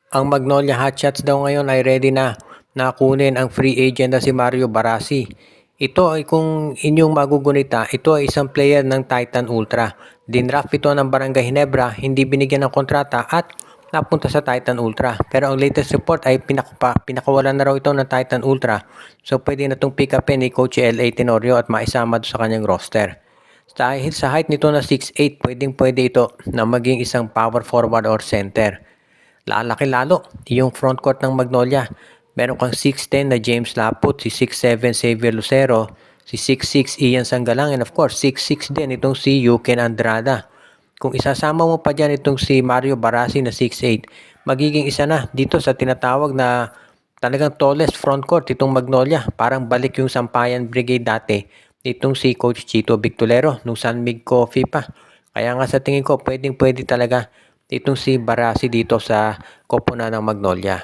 Ang Magnolia Hotshots daw ngayon ay ready na kunin ang free agent na si Mario Barasi. Ito ay kung inyong magugunita, ito ay isang player ng Titan Ultra. Dinraft ito ng Barangay Ginebra, hindi binigyan ng kontrata at napunta sa Titan Ultra. Pero ang latest report ay pinakawalan na raw ito ng Titan Ultra. So pwede na itong pick upin ni Coach L.A. Tenorio at maisama sa kanyang roster. Dahil sa height nito na 6'8", pwede ito na maging isang power forward or center. Lalaki lalo yung front court ng Magnolia. Meron kang 6'10 na James Laput, si 6'7 Xavier Lucero, si 6'6 Ian Sanggalang, and of course 6'6 din itong si Yuken Andrada. Kung isasama mo pa dyan itong si Mario Barasi na 6'8", magiging isa na dito sa tinatawag na talagang tallest front court itong Magnolia. Parang balik yung Sampayan Brigade dati itong si Coach Chito Victolero nung San Mig Coffee pa. Kaya nga sa tingin ko pwede talaga itong si Barasi dito sa koponan ng Magnolia.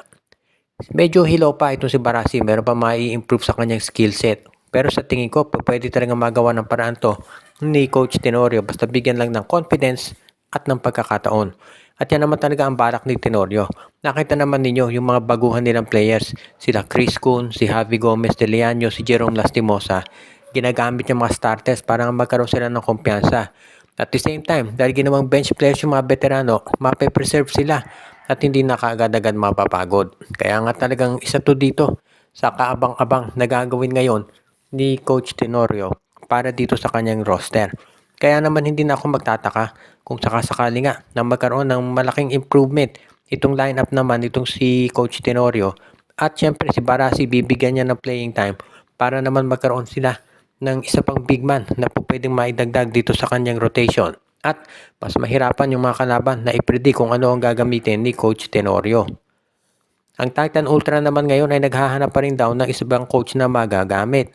Medyo hilaw pa itong si Barasi, meron pa mai-improve sa kanyang skill set. Pero sa tingin ko, pwede talaga magawa ng paraan to ni Coach Tenorio basta bigyan lang ng confidence at ng pagkakataon. At yan naman talaga ang balak ni Tenorio. Nakita naman ninyo yung mga baguhan nilang players. Sila Chris Kuhn, si Javi Gomez de Leaño, si Jerome Lastimosa. Ginagamit yung mga starters para magkaroon sila ng kumpiyansa. At the same time, dahil ginawang bench players yung mga veterano, mape-preserve sila at hindi na kaagad-agad mapapagod. Kaya nga talagang isa to dito sa kaabang-abang na gagawin ngayon ni Coach Tenorio para dito sa kanyang roster. Kaya naman hindi na ako magtataka kung sakasakali nga na magkaroon ng malaking improvement itong lineup naman itong si Coach Tenorio at syempre si Barasi bibigyan niya ng playing time para naman magkaroon sila ng isa pang big man na po pwedeng maidagdag dito sa kanyang rotation. At mas mahirapan yung mga kalaban na i-predict kung ano ang gagamitin ni Coach Tenorio. Ang Titan Ultra naman ngayon ay naghahanap pa rin daw ng isang coach na magagamit.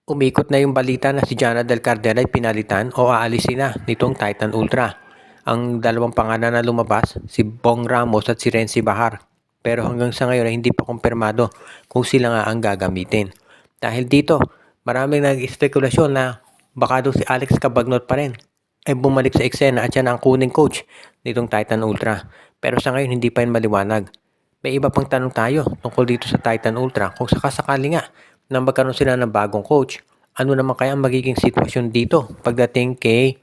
Umikot na yung balita na si Jana Del Cardel ay pinalitan o aalisin na nitong Titan Ultra. Ang dalawang pangalan na lumabas, si Bong Ramos at si Renzi Bahar. Pero hanggang sa ngayon ay hindi pa kumpirmado kung sila nga ang gagamitin. Dahil dito, maraming nag-espekulasyon na baka daw si Alex Cabagnot pa rin ay bumalik sa eksena at yan ang kuning coach nitong Titan Ultra. Pero sa ngayon hindi pa yun maliwanag. May iba pang tanong tayo tungkol dito sa Titan Ultra. Kung sakasakali nga na magkaroon sila ng bagong coach, ano naman kaya ang magiging sitwasyon dito pagdating kay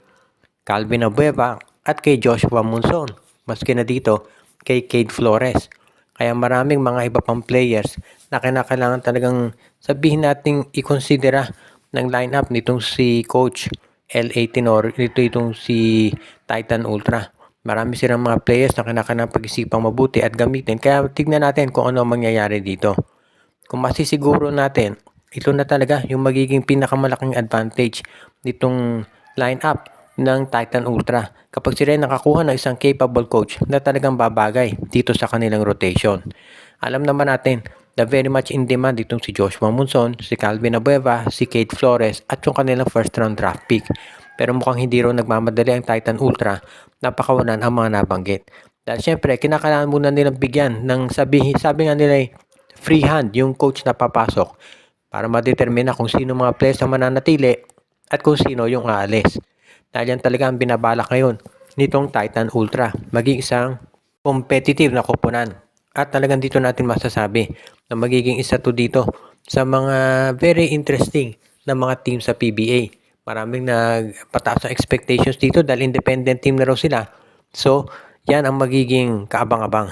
Calvin Abueva at kay Joshua Monson, maski na dito kay Cade Flores. Kaya maraming mga iba pang players na kinakailangan talagang sabihin nating ikonsidera ng lineup nitong si Coach L.A. Tenorio, itong si Titan Ultra. Marami silang mga players na kinakailangan pag-isipang mabuti at gamitin. Kaya tignan natin kung ano mangyayari dito. Kung masisiguro natin, ito na talaga yung magiging pinakamalaking advantage nitong lineup ng Titan Ultra kapag sila nakakuha ng isang capable coach na talagang babagay dito sa kanilang rotation. Alam naman natin na very much in demand itong si Joshua Monson, si Calvin Abueva, si Cade Flores at yung kanilang first round draft pick. Pero mukhang hindi raw nagmamadali ang Titan Ultra na pakawalan ang mga nabanggit. Dahil syempre, kinakailangan muna nilang bigyan ng sabi nga nila free hand yung coach na papasok para madetermina kung sino mga players ang mananatili at kung sino yung aalis. Dahil yan talaga ang binabalak ngayon nitong Titan Ultra, maging isang competitive na koponan. At talagang dito natin masasabi na magiging isa to dito sa mga very interesting na mga team sa PBA. Maraming nagpataas ang expectations dito dahil independent team na raw sila. So, yan ang magiging kaabang-abang.